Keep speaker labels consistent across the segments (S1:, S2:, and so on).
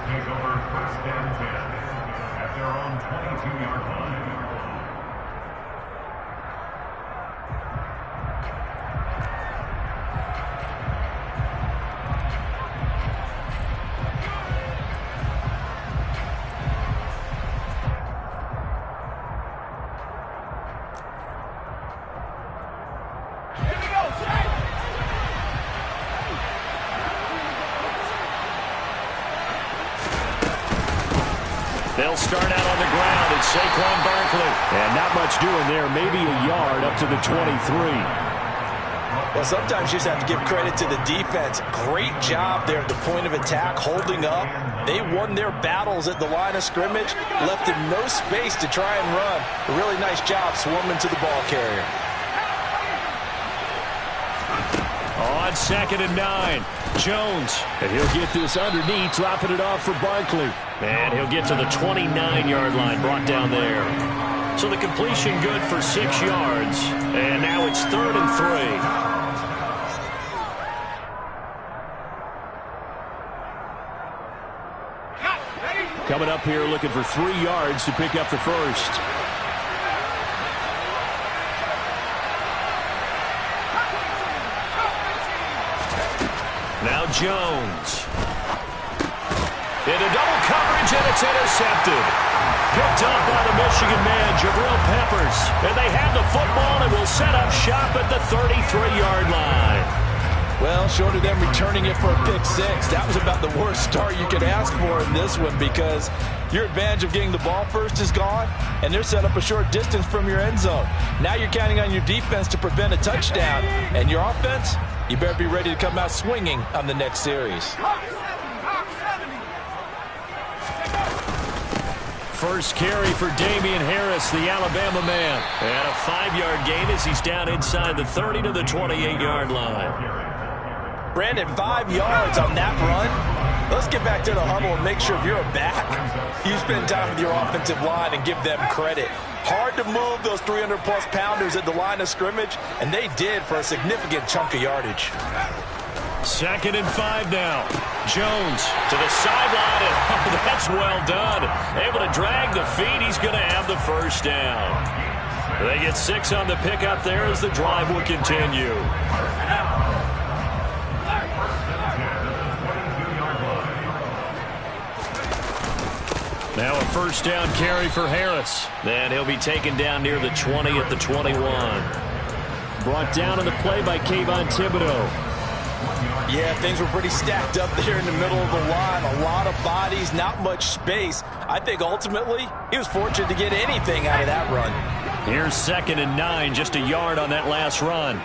S1: take over first and 10 at their own 22-yard line.
S2: They'll start out on the ground. It's Saquon Barkley. And not much doing there. Maybe a yard up to the 23.
S3: Well, sometimes you just have to give credit to the defense. Great job there at the point of attack, holding up. They won their battles at the line of scrimmage, left him no space to try and run. A really nice job swarming to the ball carrier.
S2: On 2nd and 9, Jones. And he'll get this underneath, dropping it off for Barkley. And he'll get to the 29-yard line, brought down there. So the completion good for 6 yards. And now it's 3rd and 3. Coming up here looking for 3 yards to pick up the first. Now Jones. Into double coverage, and it's intercepted. Picked up by the Michigan man, Jabril Peppers. And they have the football and will set up shop at the 33-yard line.
S3: Well, short of them returning it for a pick 6, that was about the worst start you could ask for in this one, because your advantage of getting the ball first is gone, and they're set up a short distance from your end zone. Now you're counting on your defense to prevent a touchdown, and your offense, you better be ready to come out swinging on the next series.
S2: First carry for Damian Harris, the Alabama man. And a 5-yard gain as he's down inside the 30 to the 28-yard line.
S3: Brandon, 5 yards on that run. Let's get back to the huddle and make sure if you're a back, you spend time with your offensive line and give them credit. Hard to move those 300-plus pounders at the line of scrimmage, and they did for a significant chunk of yardage.
S2: 2nd and 5 now. Jones to the sideline, and oh, that's well done. Able to drag the feet. He's going to have the first down. They get 6 on the pickup there as the drive will continue. Now a first down carry for Harris. Then he'll be taken down near the 20 at the 21. Brought down on the play by Kayvon Thibodeaux.
S3: Yeah, things were pretty stacked up there in the middle of the line. A lot of bodies, not much space. I think ultimately he was fortunate to get anything out of that run.
S2: Here's 2nd and 9, just a yard on that last run.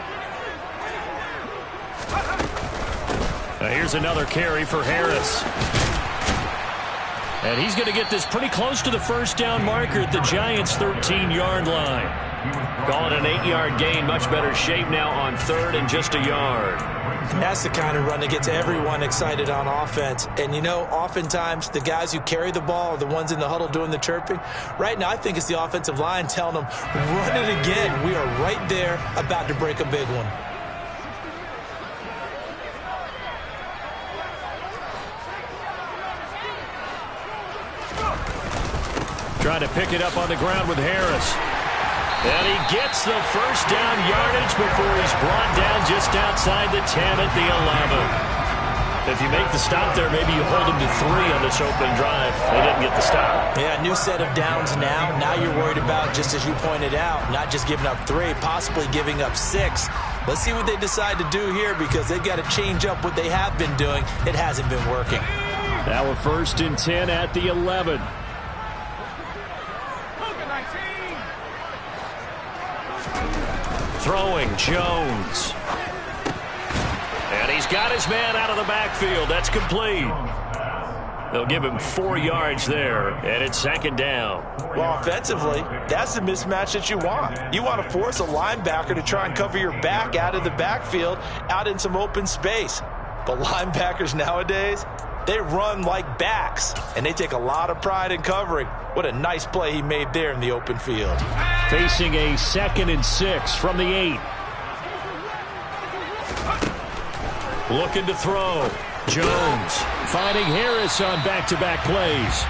S2: Now here's another carry for Harris. And he's going to get this pretty close to the first down marker at the Giants' 13-yard line. Call it an 8-yard gain, much better shape now on 3rd and just a yard.
S3: That's the kind of run that gets everyone excited on offense. And, you know, oftentimes the guys who carry the ball are the ones in the huddle doing the chirping. Right now, I think it's the offensive line telling them, run it again. We are right there about to break a big one.
S2: Trying to pick it up on the ground with Harris. And he gets the first down yardage before he's brought down just outside the 10 at the 11. If you make the stop there, maybe you hold him to 3 on this opening drive. They didn't get the stop.
S3: Yeah, new set of downs now. Now you're worried about, just as you pointed out, not just giving up 3, possibly giving up 6. Let's see what they decide to do here, because they've got to change up what they have been doing. It hasn't been working.
S2: Now a 1st and 10 at the 11. Throwing, Jones. And he's got his man out of the backfield. That's complete. They'll give him 4 yards there, and it's 2nd down.
S3: Well, offensively, that's the mismatch that you want. You want to force a linebacker to try and cover your back out of the backfield, out in some open space. But linebackers nowadays, they run like backs, and they take a lot of pride in covering. What a nice play he made there in the open field.
S2: Facing a 2nd and 6 from the 8. Looking to throw. Jones finding Harris on back-to-back plays.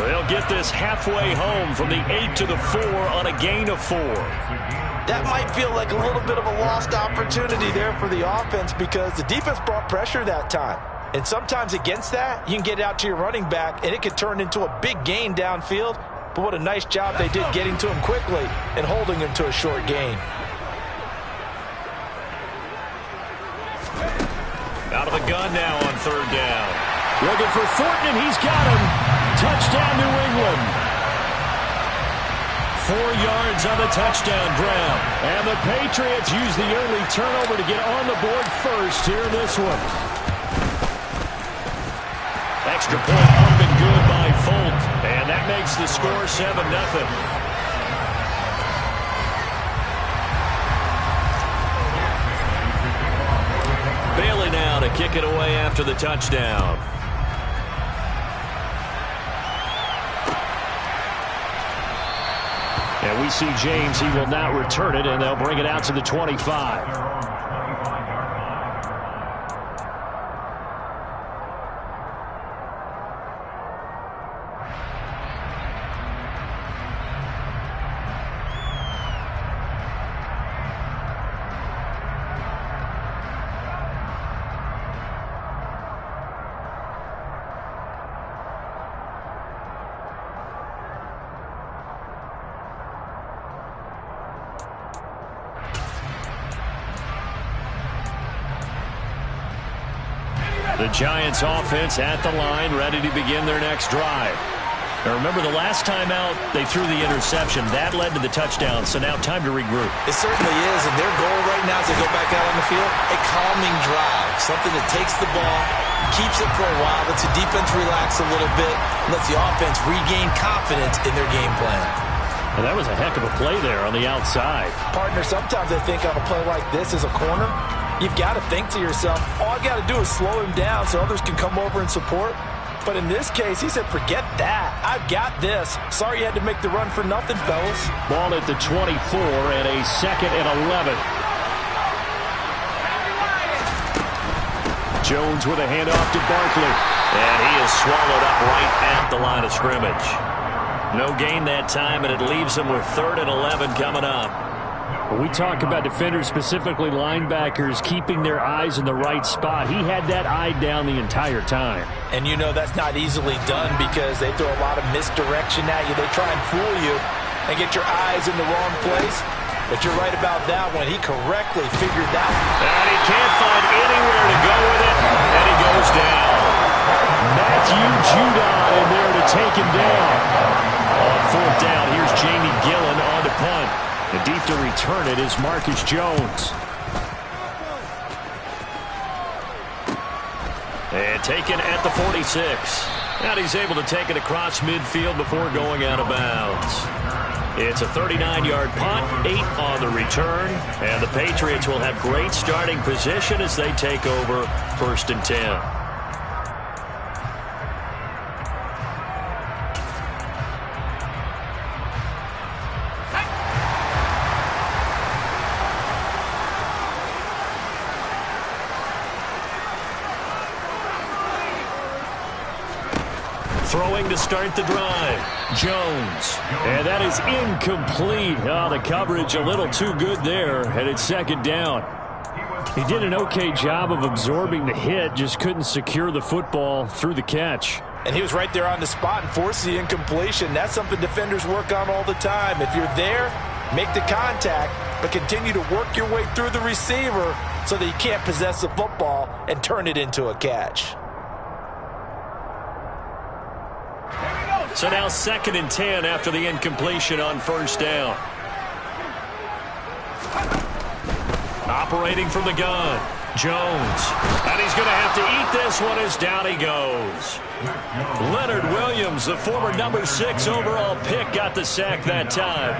S2: They'll get this halfway home from the 8 to the 4 on a gain of 4.
S3: That might feel like a little bit of a lost opportunity there for the offense because the defense brought pressure that time. And sometimes against that, you can get out to your running back, and it could turn into a big gain downfield. But what a nice job they did getting to him quickly and holding him to a short gain.
S2: Out of the gun now on 3rd down. Looking for Thornton, and he's got him. Touchdown, New England. 4 yards on the touchdown grab. And the Patriots use the early turnover to get on the board first here in this one. Extra point up and good by Folk. And that makes the score 7-0. Bailey now to kick it away after the touchdown. And we see James. He will not return it, and they'll bring it out to the 25. The Giants offense at the line, ready to begin their next drive. Now remember, the last time out, they threw the interception. That led to the touchdown, so now time to regroup.
S3: It certainly is, and their goal right now as they go back out on the field, a calming drive. Something that takes the ball, keeps it for a while, lets the defense relax a little bit, lets the offense regain confidence in their game plan.
S2: And that was a heck of a play there on the outside.
S3: Partner, sometimes I think on a play like this as a corner, you've got to think to yourself, all I got to do is slow him down so others can come over and support. But in this case, he said, forget that. I've got this. Sorry you had to make the run for nothing, fellas.
S2: Ball at the 24 and a 2nd and 11. Jones with a handoff to Barkley. And he is swallowed up right at the line of scrimmage. No gain that time, and it leaves him with 3rd and 11 coming up.
S4: When we talk about defenders, specifically linebackers, keeping their eyes in the right spot, he had that eye down the entire time.
S3: And you know that's not easily done because they throw a lot of misdirection at you. They try and fool you and get your eyes in the wrong place. But you're right about that one. He correctly figured that one.
S2: And he can't find anywhere to go with it, and he goes down.
S4: Matthew Judon in there to take him down.
S2: On 4th down, here's Jamie Gillen on to punt. And deep to return it is Marcus Jones. And taken at the 46. And he's able to take it across midfield before going out of bounds. It's a 39-yard punt, 8 on the return. And the Patriots will have great starting position as they take over 1st and 10. Throwing to start the drive, Jones.
S4: And that is incomplete. Oh, the coverage a little too good there, and it's 2nd down. He did an okay job of absorbing the hit, just couldn't secure the football through the catch.
S3: And he was right there on the spot and forced the incompletion. That's something defenders work on all the time. If you're there, make the contact, but continue to work your way through the receiver so that you can't possess the football and turn it into a catch.
S2: So now 2nd and 10 after the incompletion on 1st down. Operating from the gun, Jones. And he's going to have to eat this one as down he goes. Leonard Williams, the former number 6 overall pick, got the sack that time.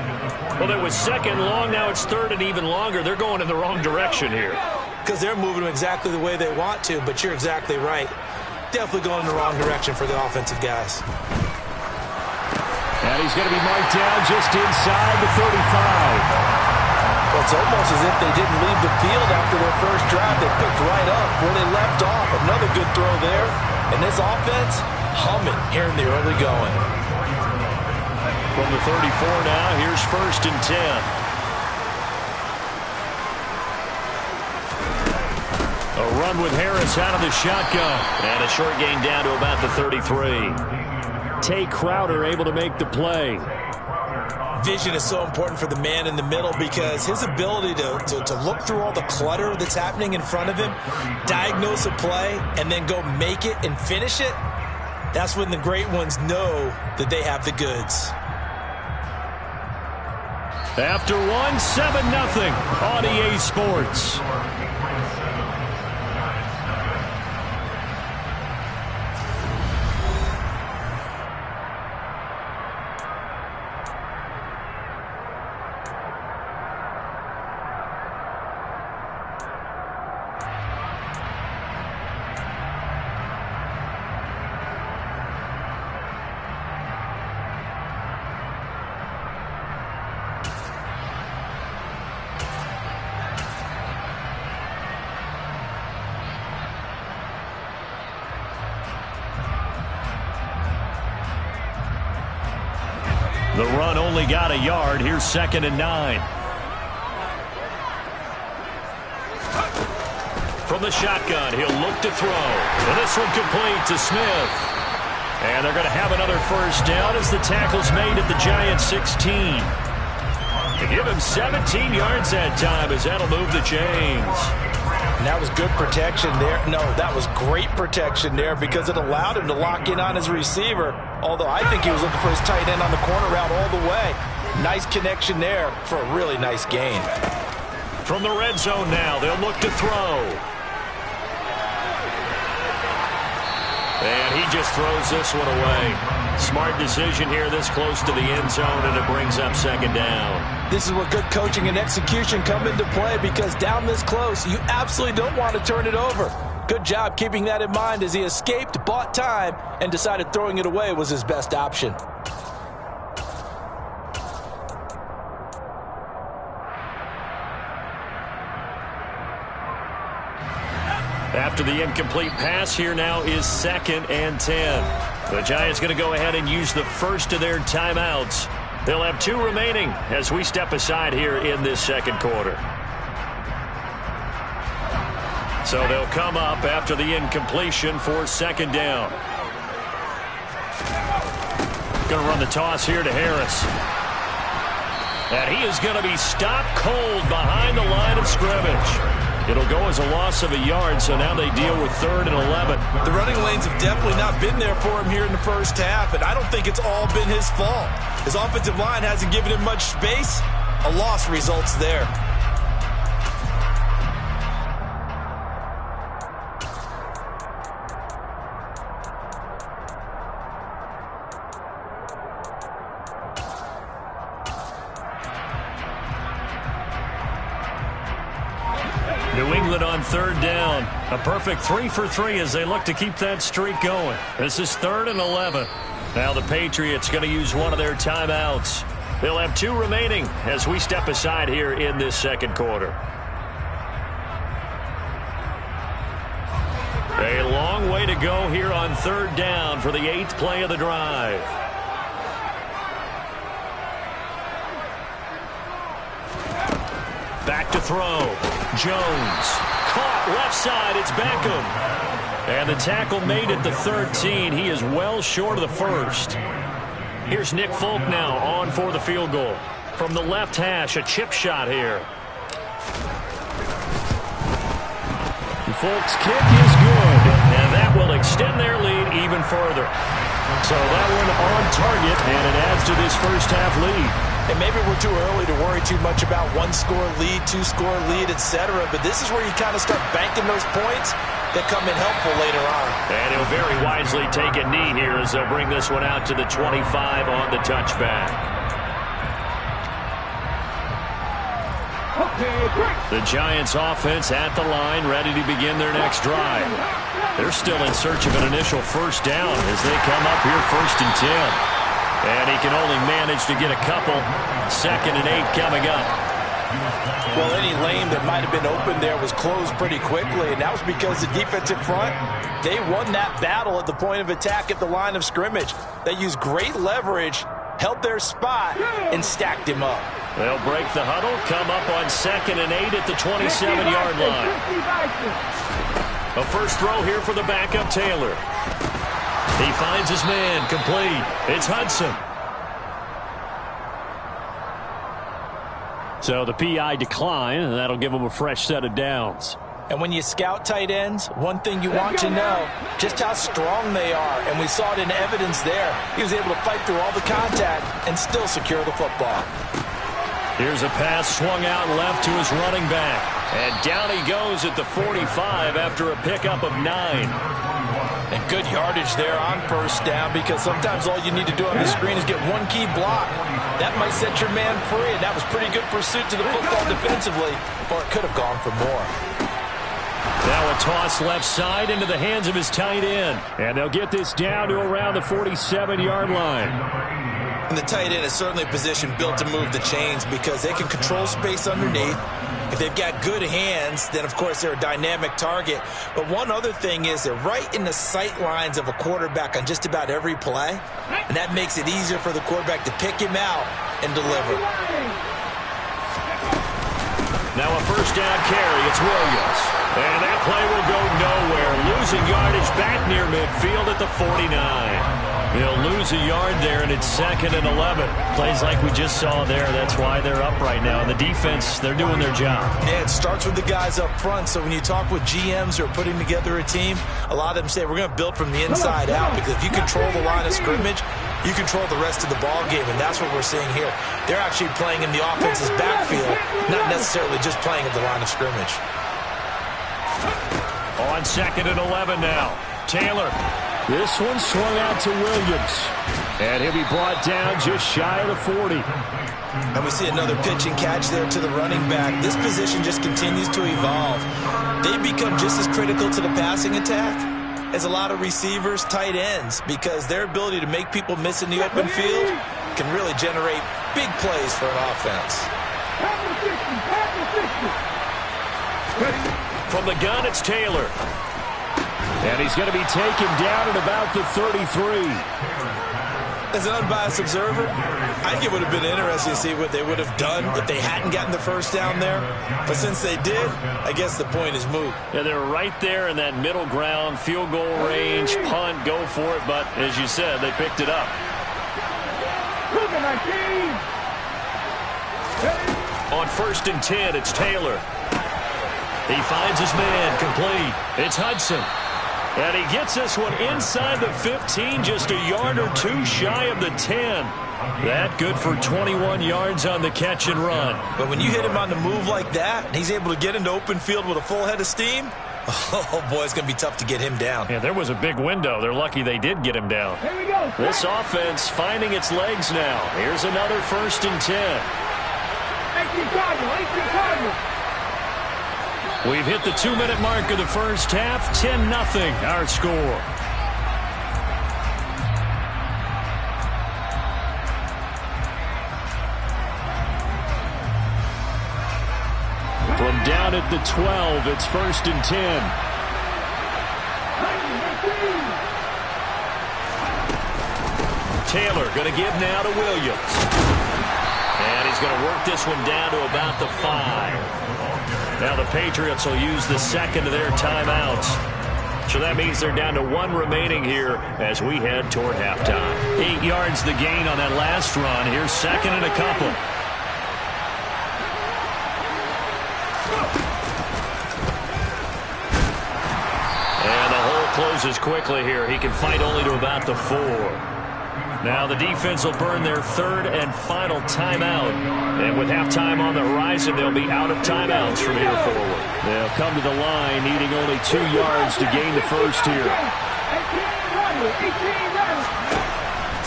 S2: Well, it was 2nd long, now it's 3rd and even longer. They're going in the wrong direction here.
S3: Because they're moving exactly the way they want to, but you're exactly right. Definitely going in the wrong direction for the offensive guys.
S4: And he's going to be marked down just inside the 35.
S3: Well, it's almost as if they didn't leave the field after their first drive. They picked right up where they left off. Another good throw there. And this offense, humming here in the early going.
S2: From the 34 now, here's 1st and 10. A run with Harris out of the shotgun. And a short gain down to about the 33.
S4: Tay Crowder able to make the play.
S3: Vision is so important for the man in the middle because his ability to look through all the clutter that's happening in front of him, diagnose a play, and then go make it and finish it, that's when the great ones know that they have the goods.
S4: After one, 7-0 on EA Sports.
S2: The run only got a yard. Here's 2nd and 9. From the shotgun, he'll look to throw. And this one complete to Smith. And they're going to have another first down as the tackle's made at the Giants' 16. To give him 17 yards that time as that'll move the chains.
S3: And that was good protection there. No, that was great protection there because it allowed him to lock in on his receiver. Although I think he was looking for his tight end on the corner route all the way. Nice connection there for a really nice gain.
S2: From the red zone now, they'll look to throw. And he just throws this one away. Smart decision here this close to the end zone, and it brings up 2nd down.
S3: This is where good coaching and execution come into play because down this close, you absolutely don't want to turn it over. Good job keeping that in mind as he escaped, bought time, and decided throwing it away was his best option.
S2: After the incomplete pass, here now is 2nd and 10. The Giants going to go ahead and use the first of their timeouts. They'll have 2 remaining as we step aside here in this 2nd quarter. So they'll come up after the incompletion for 2nd down. Going to run the toss here to Harris. And he is going to be stopped cold behind the line of scrimmage. It'll go as a loss of a yard, so now they deal with 3rd and 11.
S3: The running lanes have definitely not been there for him here in the first half, and I don't think it's all been his fault. His offensive line hasn't given him much space. A loss results there.
S2: New England on 3rd down. A perfect 3 for 3 as they look to keep that streak going. This is 3rd and 11. Now the Patriots going to use one of their timeouts. They'll have 2 remaining as we step aside here in this 2nd quarter. A long way to go here on 3rd down for the 8th play of the drive. Back to throw. Jones. Caught left side. It's Beckham. And the tackle made at the 13. He is well short of the first. Here's Nick Folk now on for the field goal. From the left hash, a chip shot here. Folk's kick is good. And that will extend their lead even further. So that one on target, and it adds to this first half lead.
S3: And maybe we're too early to worry too much about 1-score lead, 2-score lead, etc. But this is where you kind of start banking those points that come in helpful later on.
S2: And he'll very wisely take a knee here as they'll bring this one out to the 25 on the touchback. The Giants offense at the line, ready to begin their next drive. They're still in search of an initial first down as they come up here 1st and 10. And he can only manage to get a couple. 2nd and 8 coming up.
S3: Well, any lane that might have been open there was closed pretty quickly, and that was because the defensive front, they won that battle at the point of attack at the line of scrimmage. They used great leverage, held their spot, and stacked him up.
S2: They'll break the huddle, come up on 2nd and 8 at the 27-yard line. A first throw here for the backup Taylor. He finds his man, complete. It's Hudson.
S4: So the PI decline, and that'll give him a fresh set of downs.
S3: And when you scout tight ends, one thing you want to know, just how strong they are. And we saw it in evidence there. He was able to fight through all the contact and still secure the football.
S2: Here's a pass swung out left to his running back. And down he goes at the 45 after a pickup of 9.
S3: And good yardage there on first down, because sometimes all you need to do on the screen is get one key block. That might set your man free, and that was pretty good pursuit to the football defensively, or it could have gone for more.
S2: Now a toss left side into the hands of his tight end.
S4: And they'll get this down to around the 47-yard line.
S3: And the tight end is certainly a position built to move the chains because they can control space underneath. If they've got good hands, then, of course, they're a dynamic target. But one other thing is they're right in the sight lines of a quarterback on just about every play, and that makes it easier for the quarterback to pick him out and deliver.
S2: Now a first down carry. It's Williams. And that play will go nowhere. Losing yardage back near midfield at the 49. He'll lose a yard there, and it's 2nd and 11. Plays like we just saw there. That's why they're up right now. And the defense, they're doing their job.
S3: Yeah, it starts with the guys up front. So when you talk with GMs who are putting together a team, a lot of them say we're going to build from the inside out, because if you control the line of scrimmage, you control the rest of the ball game, and that's what we're seeing here. They're actually playing in the offense's backfield, not necessarily just playing at the line of scrimmage.
S2: On 2nd and 11 now. Taylor.
S4: This one swung out to Williams.
S2: And he'll be brought down just shy of the 40.
S3: And we see another pitch and catch there to the running back. This position just continues to evolve. They become just as critical to the passing attack as a lot of receivers, tight ends, because their ability to make people miss in the open field can really generate big plays for an offense.
S2: From the gun, it's Taylor. And he's going to be taken down at about the 33.
S3: As an unbiased observer, I think it would have been interesting to see what they would have done if they hadn't gotten the first down there. But since they did, I guess the point is moot.
S2: Yeah, they're right there in that middle ground, field goal range, punt, go for it. But as you said, they picked it up. On 1st and 10, it's Taylor. He finds his man, complete. It's Hudson. And he gets this one inside the 15, just a yard or two shy of the 10. That good for 21 yards on the catch and run.
S3: But when you hit him on the move like that, and he's able to get into open field with a full head of steam, oh, boy, it's going to be tough to get him down.
S2: Yeah, there was a big window. They're lucky they did get him down.
S5: Here we go.
S2: This offense finding its legs now. Here's another 1st and 10.
S5: 18 Cardinal.
S2: We've hit the 2-minute mark of the first half. 10-0 our score. From down at the 12, it's 1st and 10. Taylor going to give now to Williams. And he's going to work this one down to about the 5. Now the Patriots will use the 2nd of their timeouts. So that means they're down to 1 remaining here as we head toward halftime. 8 yards the gain on that last run. Here's 2nd and a couple. And the hole closes quickly here. He can fight only to about the 4. Now the defense will burn their 3rd and final timeout. And with halftime on the horizon, they'll be out of timeouts from here forward. They'll come to the line needing only 2 yards to gain the first here.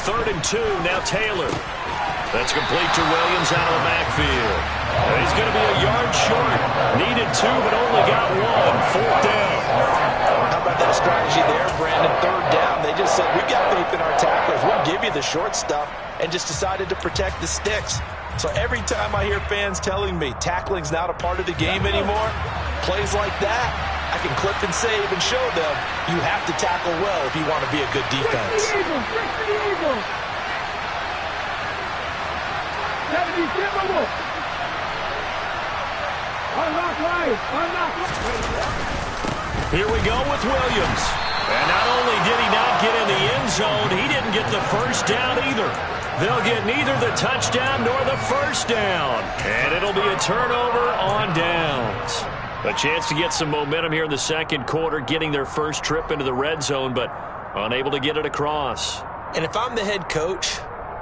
S2: 3rd and 2, now Taylor. That's complete to Williams out of the backfield. He's going to be a yard short. Needed 2, but only got 1. 4th down.
S3: How about that strategy there, Brandon? 3rd down. They just said, we've got faith in our tacklers. We'll give you the short stuff, and just decided to protect the sticks. So every time I hear fans telling me tackling's not a part of the game anymore, plays like that, I can clip and save and show them you have to tackle well if you want to be a good defense.
S2: Here we go with Williams. And not only did he not get in the end zone, he didn't get the first down either. They'll get neither the touchdown nor the first down. And it'll be a turnover on downs. A chance to get some momentum here in the second quarter, getting their first trip into the red zone, but unable to get it across.
S3: And if I'm the head coach,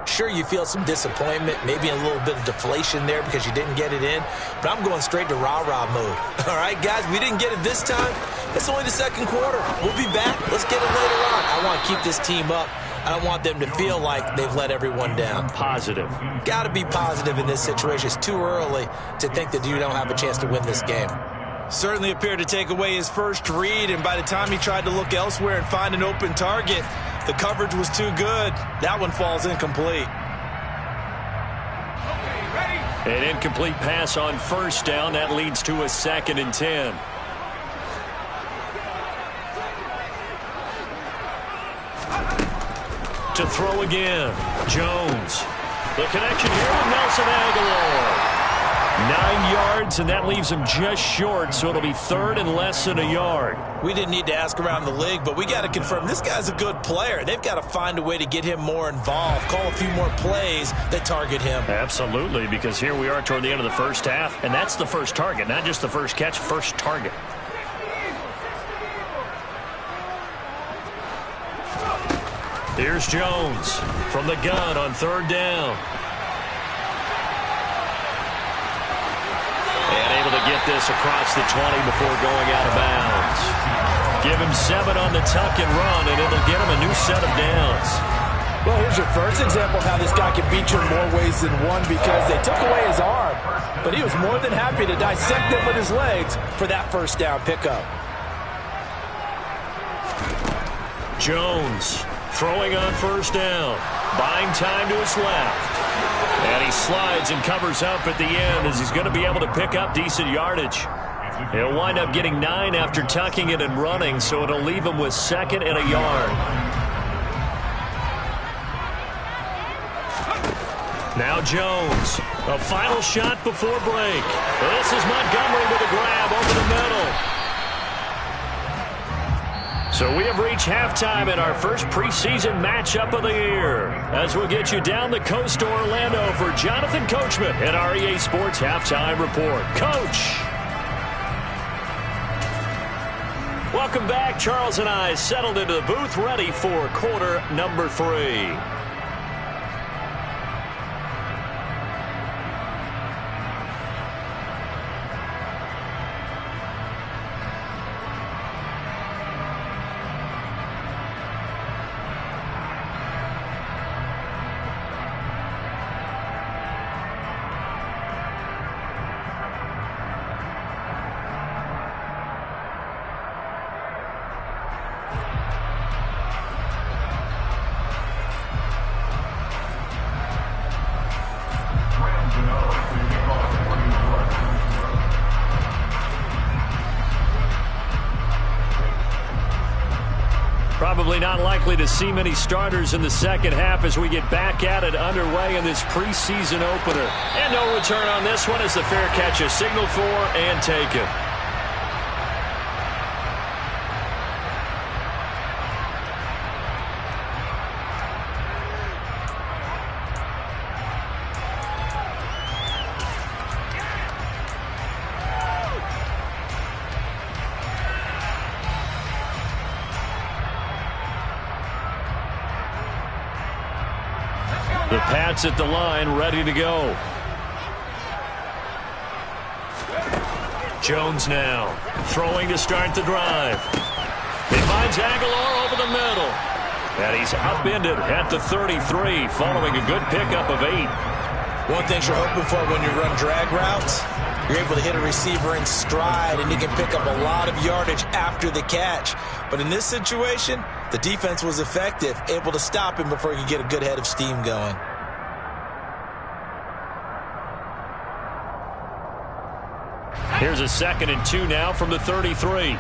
S3: sure, you feel some disappointment, maybe a little bit of deflation there because you didn't get it in, but I'm going straight to rah-rah mode. All right, guys, we didn't get it this time. It's only the second quarter. We'll be back. Let's get it later on. I want to keep this team up. I don't want them to feel like they've let everyone down.
S2: Positive.
S3: Got to be positive in this situation. It's too early to think that you don't have a chance to win this game. Certainly appeared to take away his first read, and by the time he tried to look elsewhere and find an open target, the coverage was too good. That one falls incomplete.
S2: An incomplete pass on first down. That leads to a 2nd and 10. To throw again, Jones. The connection here with Nelson Aguilar. 9 yards, and that leaves him just short, so it'll be 3rd and less than a yard.
S3: We didn't need to ask around the league, but we got to confirm this guy's a good player. They've got to find a way to get him more involved, call a few more plays that target him.
S2: Absolutely, because here we are toward the end of the first half, and that's the first target, not just the first catch, first target. Here's Jones from the gun on 3rd down. And able to get this across the 20 before going out of bounds. Give him 7 on the tuck and run, and it'll get him a new set of downs.
S3: Well, here's your first example of how this guy can beat you in more ways than one, because they took away his arm, but he was more than happy to dissect it with his legs for that first down pickup.
S2: Jones throwing on first down, buying time to his left. And he slides and covers up at the end as he's going to be able to pick up decent yardage. He'll wind up getting 9 after tucking it and running, so it'll leave him with 2nd and a yard. Now Jones, a final shot before break. This is Montgomery with a grab over the middle. So we have reached halftime in our first preseason matchup of the year, as we'll get you down the coast to Orlando for Jonathan Coachman at our EA Sports Halftime Report. Coach. Welcome back. Charles and I settled into the booth, ready for quarter number 3. Probably not likely to see many starters in the second half as we get back at it underway in this preseason opener. And no return on this one as the fair catch is signaled for and taken. The Pats at the line, ready to go. Jones now, throwing to start the drive. He finds Aguilar over the middle. And he's upended at the 33, following a good pickup of 8.
S3: One thing you're hoping for when you run drag routes, you're able to hit a receiver in stride, and you can pick up a lot of yardage after the catch. But in this situation, the defense was effective, able to stop him before he could get a good head of steam going.
S2: Here's a 2nd and 2 now from the 33.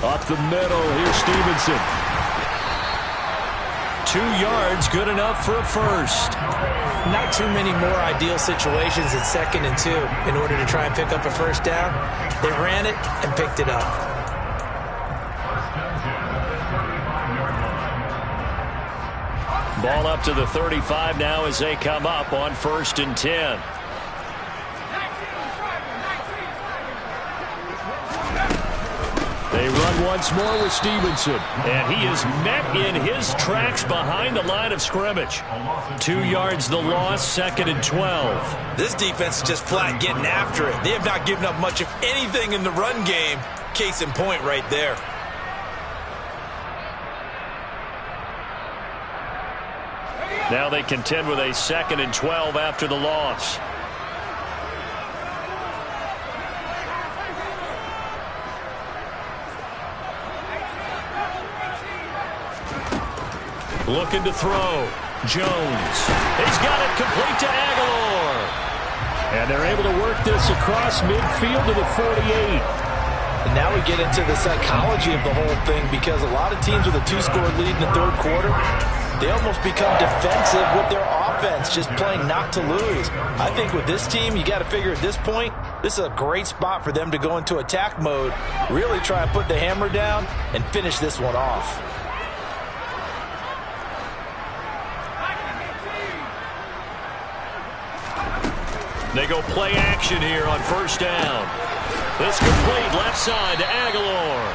S4: Up the middle, here's Stevenson.
S2: 2 yards, good enough for a first.
S3: Not too many more ideal situations at 2nd and 2 in order to try and pick up a first down. They ran it and picked it up.
S2: Ball up to the 35 now as they come up on 1st and 10.
S4: They run once more with Stevenson.
S2: And he is met in his tracks behind the line of scrimmage. 2 yards the loss, 2nd and 12.
S3: This defense is just flat getting after it. They have not given up much of anything in the run game. Case in point right there.
S2: Now they contend with a 2nd and 12 after the loss. Looking to throw. Jones. He's got it complete to Aguilar.
S4: And they're able to work this across midfield to the 48.
S3: And now we get into the psychology of the whole thing, because a lot of teams with a 2-score lead in the 3rd quarter, they almost become defensive with their offense, just playing not to lose. I think with this team, you got to figure at this point, this is a great spot for them to go into attack mode, really try and put the hammer down and finish this one off.
S2: They go play action here on 1st down. This complete left side to Aguilar.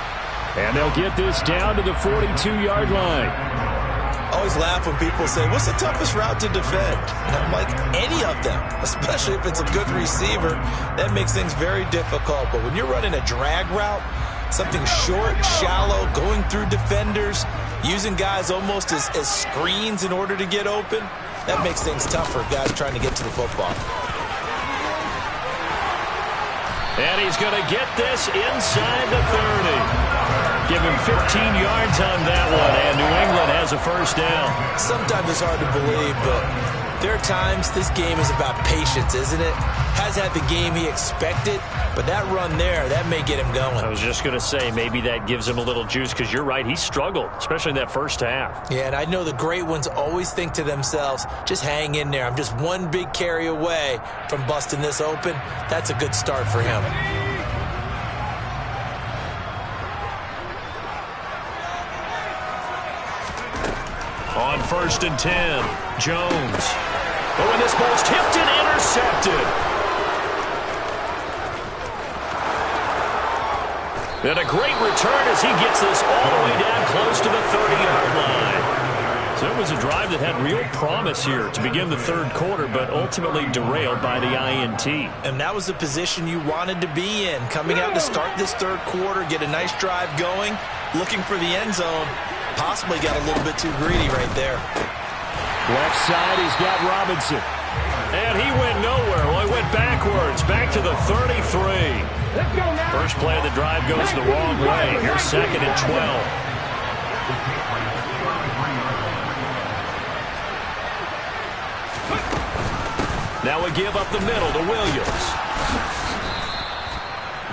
S4: And they'll get this down to the 42-yard line.
S3: I always laugh when people say, what's the toughest route to defend? And I'm like, any of them, especially if it's a good receiver. That makes things very difficult. But when you're running a drag route, something short, shallow, going through defenders, using guys almost as screens in order to get open, that makes things tougher, guys trying to get to the football.
S2: And he's going to get this inside the 30. Give him 15 yards on that one, and New England has a first down.
S3: Sometimes it's hard to believe, but there are times this game is about patience, isn't it? Has had the game he expected, but that run there, that may get him going.
S2: I was just going to say, maybe that gives him a little juice, because you're right, he struggled, especially in that first half.
S3: Yeah, and I know the great ones always think to themselves, just hang in there. I'm just one big carry away from busting this open. That's a good start for him.
S2: On 1st and 10, Jones. Oh, and this ball's tipped and intercepted. And a great return as he gets this all the way down close to the 30-yard line. So it was a drive that had real promise here to begin the 3rd quarter, but ultimately derailed by the INT.
S3: And that was the position you wanted to be in, coming out to start this 3rd quarter, get a nice drive going, looking for the end zone. Possibly got a little bit too greedy right there.
S4: Left side, he's got Robinson.
S2: And he went nowhere. Well, he went backwards, back to the 33.
S5: Let's go now.
S2: First play of the drive goes the wrong way. Here's 2nd and 12. Now we give up the middle to Williams.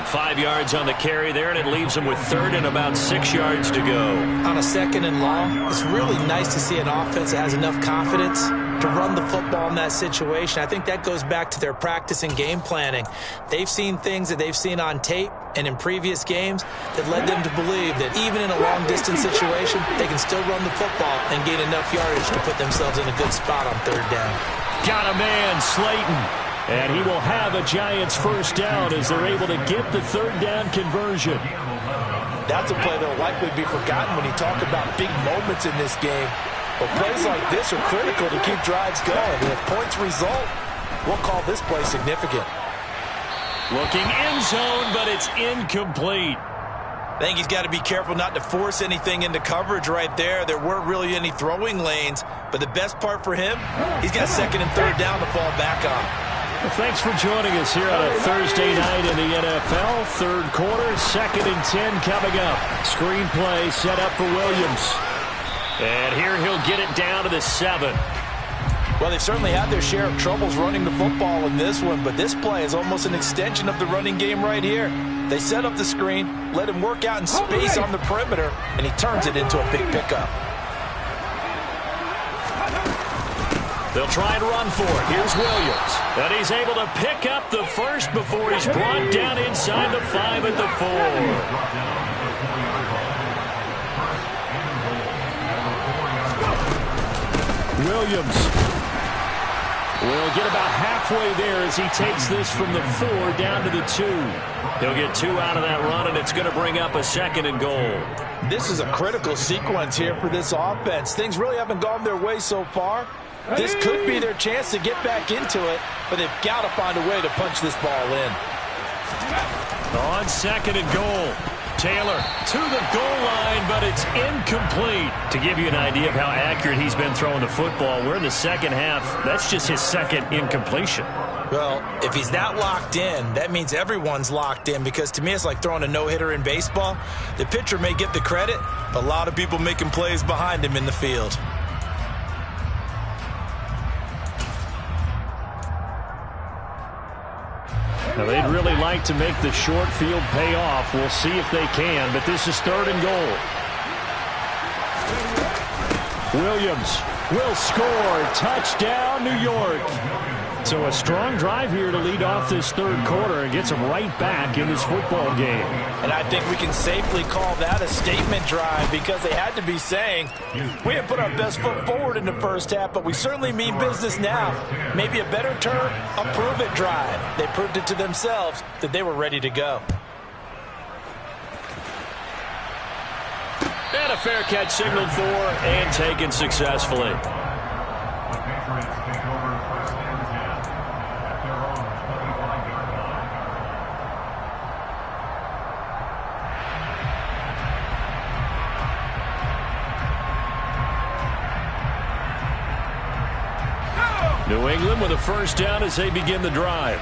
S2: 5 yards on the carry there, and it leaves him with 3rd and about 6 yards to go.
S3: On a 2nd and long, it's really nice to see an offense that has enough confidence to run the football in that situation. I think that goes back to their practice and game planning. They've seen things that they've seen on tape and in previous games that led them to believe that even in a long-distance situation, they can still run the football and gain enough yardage to put themselves in a good spot on 3rd down.
S2: Got a man, Slayton.
S4: And he will have a Giants first down as they're able to get the 3rd down conversion.
S3: That's a play that will likely be forgotten when you talk about big moments in this game. But plays like this are critical to keep drives going. And if points result, we'll call this play significant.
S2: Looking end zone, but it's incomplete.
S3: I think he's got to be careful not to force anything into coverage right there. There weren't really any throwing lanes. But the best part for him, he's got 2nd and 3rd down to fall back on.
S4: Well, thanks for joining us here on a Thursday night in the NFL. 3rd quarter, 2nd and 10 coming up. Screenplay set up for Williams.
S2: And here he'll get it down to the 7.
S3: Well, they've certainly had their share of troubles running the football in this one, but this play is almost an extension of the running game right here. They set up the screen, let him work out in space on the perimeter, and he turns it into a big pickup.
S2: They'll try and run for it. Here's Williams. And he's able to pick up the first before he's brought down inside the 5 at the 4. Williams will get about halfway there as he takes this from the 4 down to the 2. He'll get 2 out of that run, and it's going to bring up a 2nd and goal.
S3: This is a critical sequence here for this offense. Things really haven't gone their way so far. This could be their chance to get back into it, but they've got to find a way to punch this ball in.
S2: On 2nd and goal. Taylor to the goal line, but it's incomplete. To give you an idea of how accurate he's been throwing the football, we're in the second half. That's just his 2nd incompletion.
S3: Well, if he's that locked in, that means everyone's locked in, because to me it's like throwing a no-hitter in baseball. The pitcher may get the credit, but a lot of people making plays behind him in the field.
S2: Now, they'd really like to make the short field pay off. We'll see if they can, but this is 3rd and goal. Williams will score. Touchdown, New York. So a strong drive here to lead off this 3rd quarter and gets them right back in this football game.
S3: And I think we can safely call that a statement drive, because they had to be saying, we have put our best foot forward in the first half, but we certainly mean business now. Maybe a better term, a prove-it drive. They proved it to themselves that they were ready to go.
S2: And a fair catch signaled for and taken successfully. New England with a first down as they begin the drive.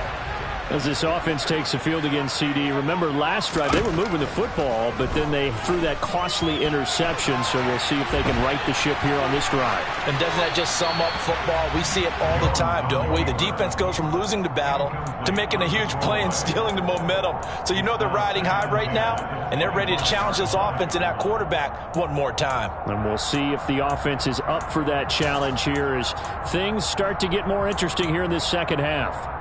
S2: As this offense takes the field against CD. Remember, last drive they were moving the football, but then they threw that costly interception, so we'll see if they can right the ship here on this drive.
S3: And doesn't that just sum up football? We see it all the time, don't we? The defense goes from losing the battle to making a huge play and stealing the momentum. So you know they're riding high right now, and they're ready to challenge this offense and that quarterback one more time.
S2: And we'll see if the offense is up for that challenge here as things start to get more interesting here in this second half.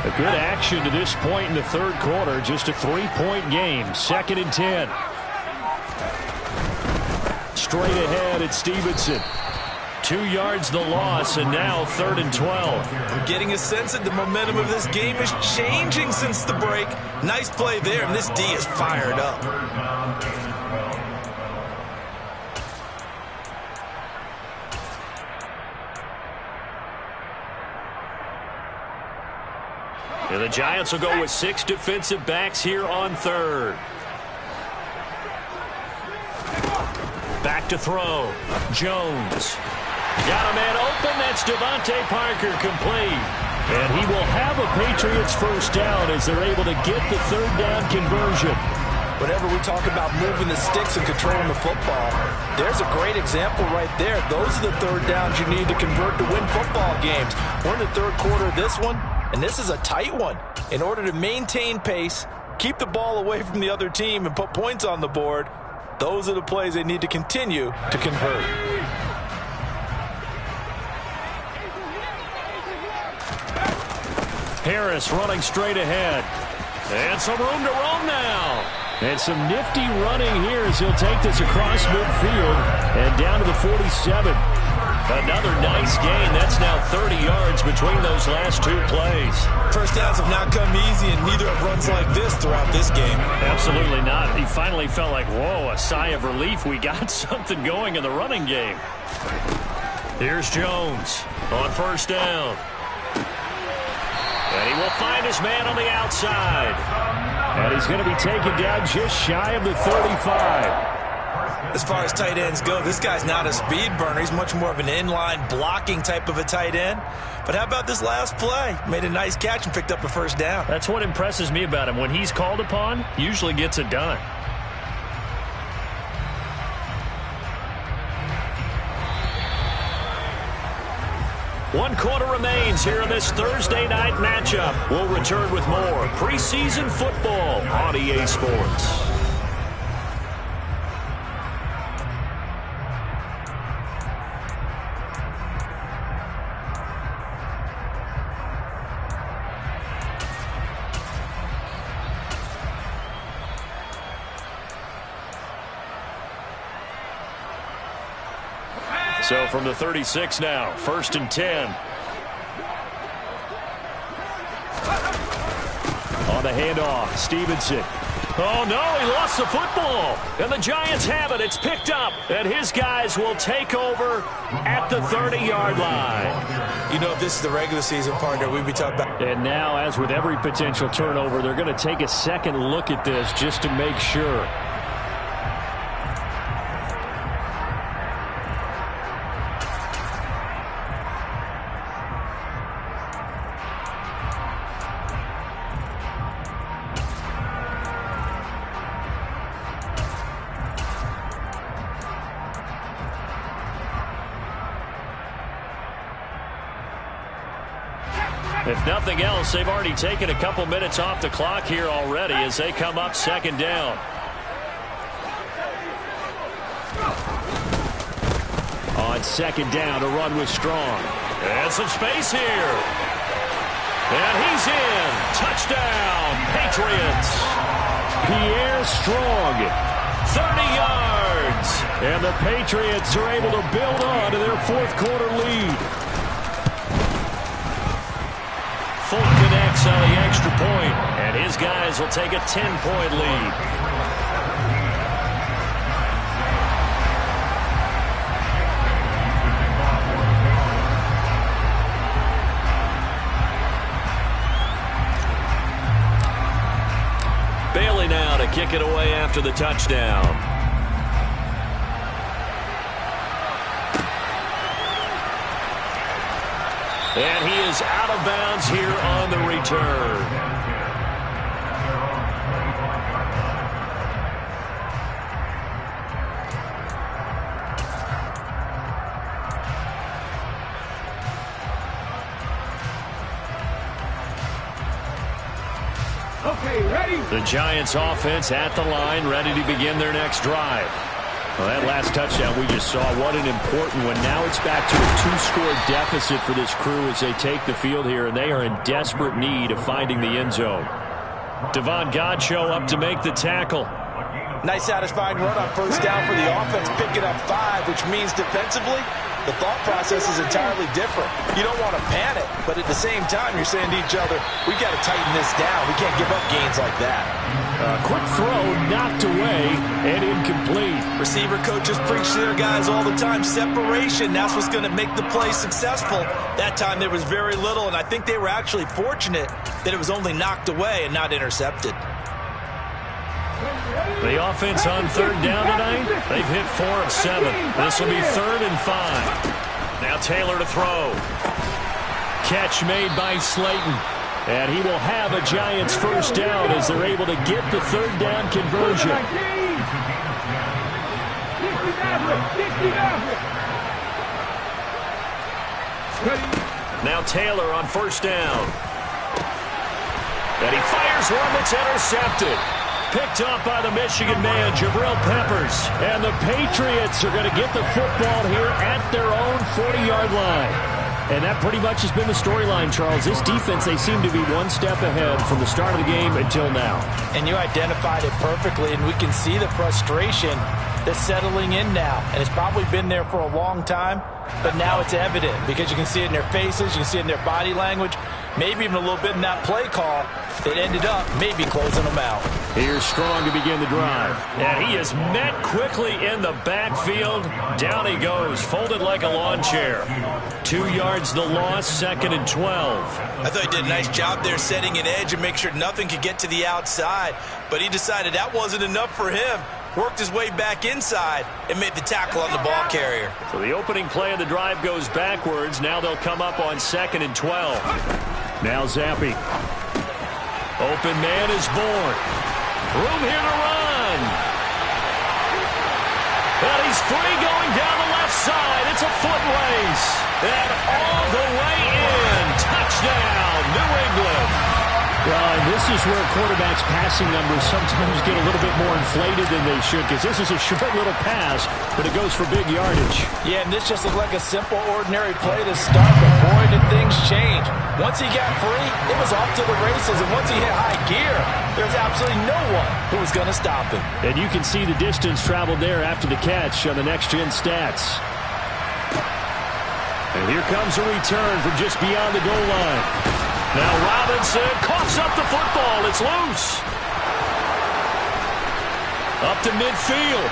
S2: A good action to this point in the 3rd quarter. Just a 3-point game. 2nd and 10. Straight ahead at Stevenson. 2 yards the loss, and now 3rd and 12.
S3: I'm getting a sense that the momentum of this game is changing since the break. Nice play there, and this D is fired up.
S2: And the Giants will go with 6 defensive backs here on 3rd. Back to throw. Jones. Got a man open. That's Devontae Parker, complete. And he will have a Patriots first down as they're able to get the 3rd down conversion.
S3: Whenever we talk about moving the sticks and controlling the football, there's a great example right there. Those are the 3rd downs you need to convert to win football games. We're in the 3rd quarter of this one, and this is a tight one. In order to maintain pace, keep the ball away from the other team, and put points on the board, those are the plays they need to continue to convert.
S2: Harris running straight ahead. And some room to roam now. And some nifty running here as he'll take this across midfield and down to the 47. Another nice gain. That's now 30 yards between those last 2 plays.
S3: First downs have not come easy, and neither have runs like this throughout this game.
S2: Absolutely not. He finally felt like, whoa, a sigh of relief. We got something going in the running game. Here's Jones on first down. And he will find his man on the outside. And he's going to be taken down just shy of the 35.
S3: As far as tight ends go, this guy's not a speed burner. He's much more of an inline blocking type of a tight end. But how about this last play? Made a nice catch and picked up a first down.
S2: That's what impresses me about him. When he's called upon, usually gets it done. One quarter remains here in this Thursday night matchup. We'll return with more preseason football on EA Sports. So from the 36 now, 1st and 10. On the handoff, Stevenson. Oh, no, he lost the football. And the Giants have it. It's picked up. And his guys will take over at the 30-yard line.
S3: You know, if this is the regular season, partner, we'd be talking about.
S4: And now, as with every potential turnover, they're going to take a second look at this just to make sure. If nothing else, they've already taken a couple minutes off the clock here already as they come up 2nd down. On 2nd down, a run with Strong.
S2: And some space here. And he's in. Touchdown, Patriots.
S4: Pierre Strong.
S2: 30 yards.
S4: And the Patriots are able to build on to their 4th quarter lead.
S2: Full connects on the extra point, and his guys will take a 10-point lead. Bailey now to kick it away after the touchdown. And he is out of bounds here on the return.
S5: Okay, ready?
S2: The Giants offense at the line, ready to begin their next drive.
S4: Well, that last touchdown we just saw, what an important one. Now it's back to a 2-score deficit for this crew as they take the field here, and they are in desperate need of finding the end zone.
S2: Devon Godchaux up to make the tackle.
S3: Nice satisfying run on 1st down for the offense, picking up 5, which means defensively, the thought process is entirely different. You don't want to panic, but at the same time, you're saying to each other, we got to tighten this down. We can't give up gains like that.
S4: Quick throw, knocked away, and incomplete.
S3: Receiver coaches preach to their guys all the time. Separation, that's what's going to make the play successful. That time there was very little, and I think they were actually fortunate that it was only knocked away and not intercepted.
S2: The offense on 3rd down tonight, they've hit 4 of 7. This will be 3rd and 5. Now Taylor to throw.
S4: Catch made by Slayton. And he will have a Giants 1st down as they're able to get the 3rd down conversion.
S2: Now Taylor on 1st down. And he fires one that's intercepted. Picked up by the Michigan man, Jabril Peppers.
S4: And the Patriots are going to get the football here at their own 40-yard line. And that pretty much has been the storyline, Charles. This defense, they seem to be one step ahead from the start of the game until now.
S3: And you identified it perfectly, and we can see the frustration that's settling in now. And it's probably been there for a long time, but now it's evident because you can see it in their faces, you can see it in their body language, maybe even a little bit in that play call that ended up maybe closing them out.
S4: Here's Strong to begin the drive.
S2: And he is met quickly in the backfield. Down he goes, folded like a lawn chair. 2 yards the loss, 2nd and 12.
S3: I thought he did a nice job there setting an edge and make sure nothing could get to the outside. But he decided that wasn't enough for him. worked his way back inside, and made the tackle on the ball carrier.
S2: So the opening play of the drive goes backwards. Now they'll come up on 2nd and 12.
S4: Now Zappe.
S2: Open man is born. Room here to run. And he's free going down the left side. It's a foot race. And all the way in. Touchdown, New England.
S4: Well, and this is where quarterbacks' passing numbers sometimes get a little bit more inflated than they should, because this is a short little pass, but it goes for big yardage.
S3: Yeah, and this just looked like a simple, ordinary play to start, but boy, did things change. Once he got free, it was off to the races, and once he hit high gear, there's absolutely no one who was going to stop him.
S4: And you can see the distance traveled there after the catch on the next-gen stats.
S2: And here comes a return from just beyond the goal line. Now Robinson coughs up the football. It's loose. Up to midfield.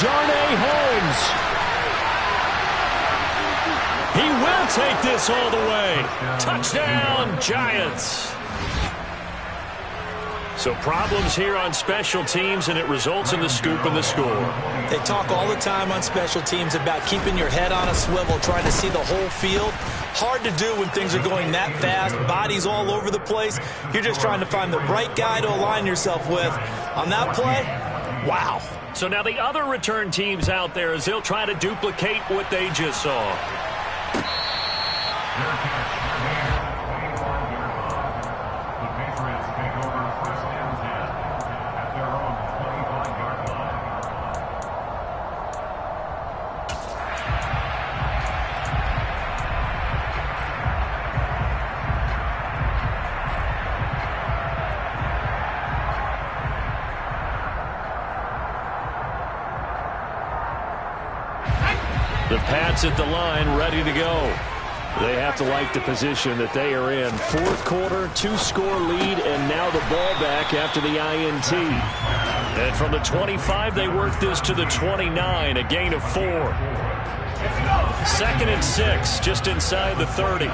S2: Darnay Holmes. He will take this all the way. Touchdown, Giants. So problems here on special teams, and it results in the scoop and the score.
S3: They talk all the time on special teams about keeping your head on a swivel, trying to see the whole field. Hard to do when things are going that fast, bodies all over the place. You're just trying to find the right guy to align yourself with. On that play, wow.
S2: So now the other return teams out there, as they'll try to duplicate what they just saw.
S4: The Pats at the line, ready to go. They have to like the position that they are in. Fourth quarter, 2-score lead, and now the ball back after the INT.
S2: And from the 25, they work this to the 29, a gain of 4. 2nd and 6, just inside the 30.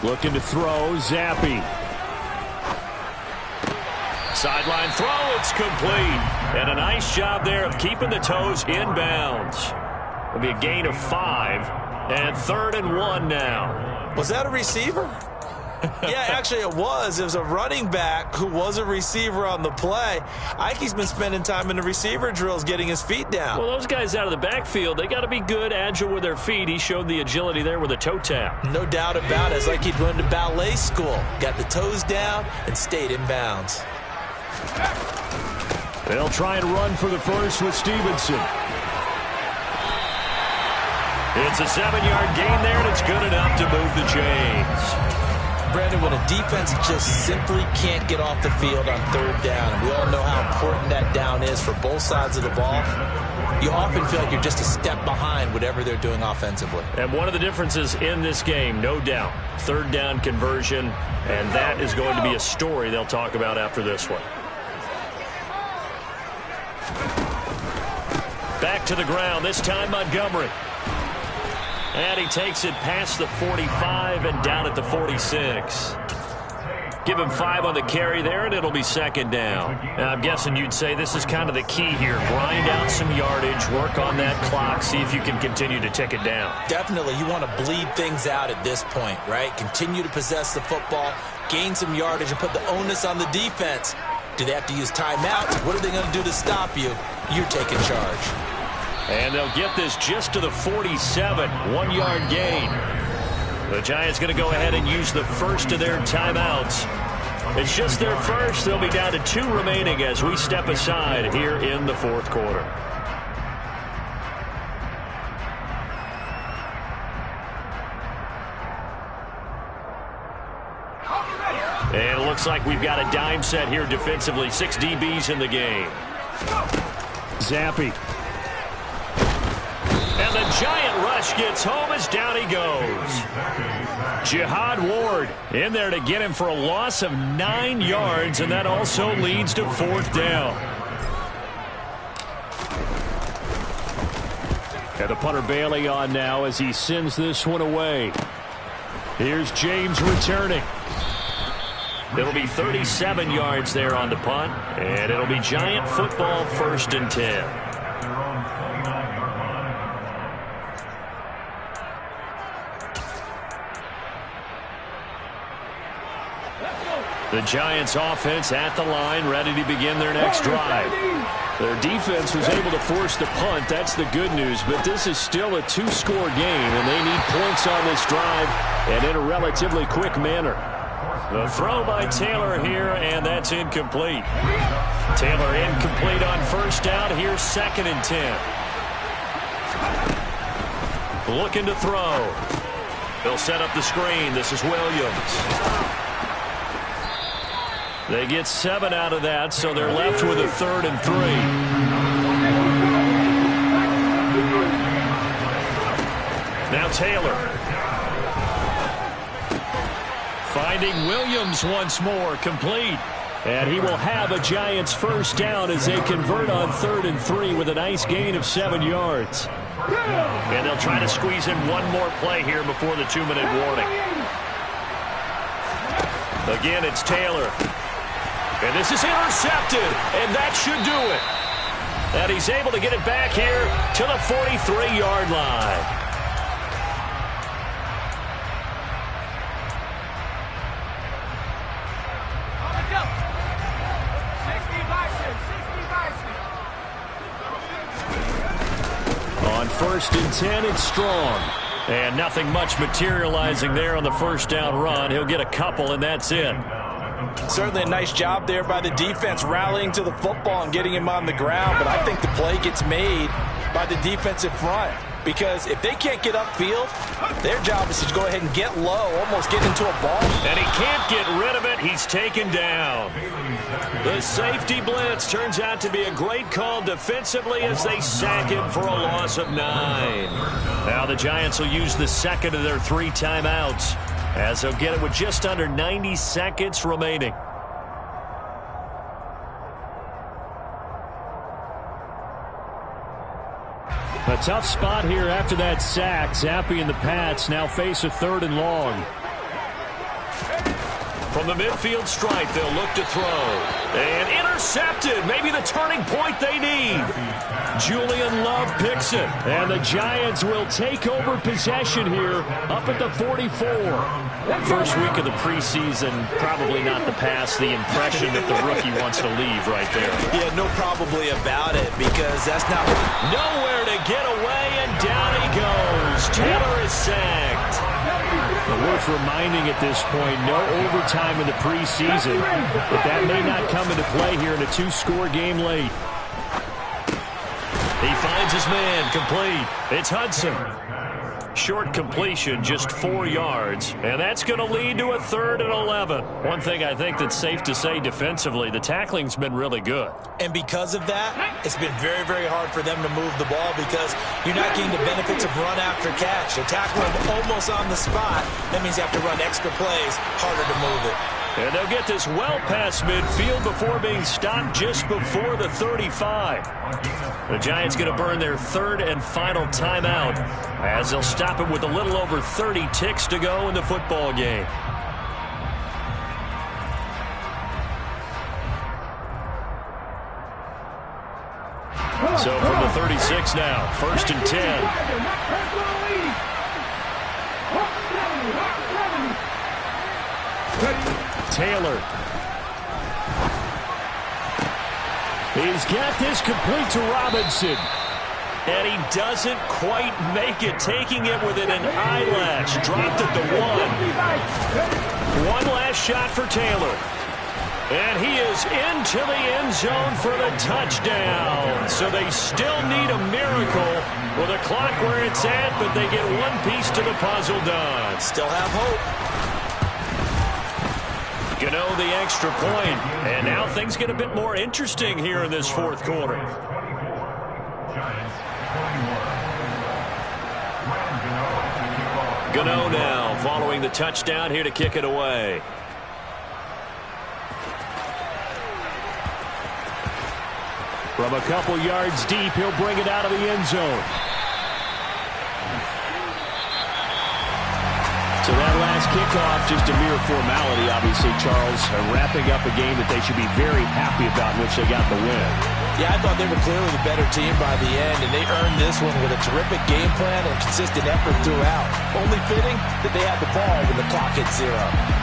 S4: Looking to throw, Zappe.
S2: Sideline throw, it's complete. And a nice job there of keeping the toes inbounds. It'll be a gain of 5. And 3rd and 1 now.
S3: Was that a receiver? Yeah, actually it was. It was a running back who was a receiver on the play. Ike's been spending time in the receiver drills getting his feet down.
S2: Well, those guys out of the backfield, they got to be good, agile with their feet. He showed the agility there with a toe tap.
S3: No doubt about it. It's like he'd run to ballet school. Got the toes down and stayed in bounds.
S4: They'll try and run for the first with Stevenson.
S2: It's a 7-yard gain there, and it's good enough to move the chains.
S3: Brandon, when a defense just simply can't get off the field on 3rd down, and we all know how important that down is for both sides of the ball, you often feel like you're just a step behind whatever they're doing offensively.
S2: And one of the differences in this game, no doubt, 3rd down conversion, and that is going to be a story they'll talk about after this one. Back to the ground, this time Montgomery. And he takes it past the 45 and down at the 46. Give him 5 on the carry there, and it'll be 2nd down. And I'm guessing you'd say this is kind of the key here. Grind out some yardage, work on that clock, see if you can continue to tick it down.
S3: Definitely. You want to bleed things out at this point, right? Continue to possess the football, gain some yardage, and put the onus on the defense. Do they have to use timeouts? What are they going to do to stop you? You're taking charge.
S2: And they'll get this just to the 47, 1-yard gain. The Giants going to go ahead and use the first of their timeouts. It's just their first. They'll be down to 2 remaining as we step aside here in the 4th quarter. And it looks like we've got a dime set here defensively. 6 DBs in the game.
S4: Zappe.
S2: And the giant rush gets home as down he goes. Jihad Ward in there to get him for a loss of 9 yards, and that also leads to 4th down.
S4: And the punter Bailey on now as he sends this one away. Here's James returning.
S2: It'll be 37 yards there on the punt, and it'll be Giant football, 1st and 10.
S1: Their own 29-yard line.
S2: The Giants offense at the line, ready to begin their next drive.
S4: Their defense was able to force the punt. That's the good news. But this is still a 2-score game, and they need points on this drive and in a relatively quick manner.
S2: The throw by Taylor here, and that's incomplete. Taylor incomplete on 1st down. Here's 2nd and 10. Looking to throw. They'll set up the screen. This is Williams. They get 7 out of that, so they're left with a 3rd and 3. Now Taylor. Finding Williams once more, complete.
S4: And he will have a Giants 1st down as they convert on 3rd and 3 with a nice gain of 7 yards.
S2: And they'll try to squeeze in one more play here before the 2-minute warning. Again, it's Taylor. And this is intercepted, and that should do it. And he's able to get it back here to the 43-yard line.
S4: On 1st and 10, it's Strong.
S2: And nothing much materializing there on the 1st down run. He'll get a couple, and that's it.
S3: Certainly a nice job there by the defense rallying to the football and getting him on the ground. But I think the play gets made by the defensive front. Because if they can't get upfield, their job is to go ahead and get low, almost get into a ball.
S2: And he can't get rid of it. He's taken down. The safety blitz turns out to be a great call defensively as they sack him for a loss of 9. Now the Giants will use the 2nd of their 3 timeouts as they'll get it with just under 90 seconds remaining.
S4: A tough spot here after that sack. Zappi and the Pats now face a 3rd and long.
S2: From the midfield stripe, they'll look to throw. And intercepted. Maybe the turning point they need.
S4: Julian Love picks it. And the Giants will take over possession here up at the 44.
S2: First week of the preseason, probably not the pass, the impression that the rookie wants to leave right there.
S3: Yeah, no probably about it because that's not...
S2: Nowhere to get away, and down he goes. Taylor is sacked.
S4: Worth reminding at this point, no overtime in the preseason, but that may not come into play here in a 2-score game late.
S2: He finds his man, complete. It's Hudson. Short completion, just 4 yards, and that's going to lead to a 3rd and 11. One thing I think that's safe to say defensively, the tackling's been really good.
S3: And because of that, it's been very, very hard for them to move the ball because you're not getting the benefits of run after catch. You tackle them almost on the spot. That means you have to run extra plays, harder to move it.
S2: And they'll get this well past midfield before being stopped just before the 35. The Giants going to burn their 3rd and final timeout as they'll stop it with a little over 30 ticks to go in the football game. So from the 36 now, 1st and 10.
S4: Taylor. He's got this complete to Robinson.
S2: And he doesn't quite make it, taking it within an eyelash. Dropped at the 1. One last shot for Taylor. And he is into the end zone for the touchdown. So they still need a miracle with a clock where it's at, but they get one piece to the puzzle done.
S3: Still have hope.
S2: Gano the extra point, and now things get a bit more interesting here in this 4th quarter. Gano now following the touchdown here to kick it away.
S4: From a couple yards deep, he'll bring it out of the end zone. So that last last kickoff, just a mere formality, obviously, Charles, wrapping up a game that they should be very happy about, in which they got the win.
S3: Yeah, I thought they were clearly the better team by the end, and they earned this one with a terrific game plan and consistent effort throughout. Only fitting that they had the ball when the clock hit 0.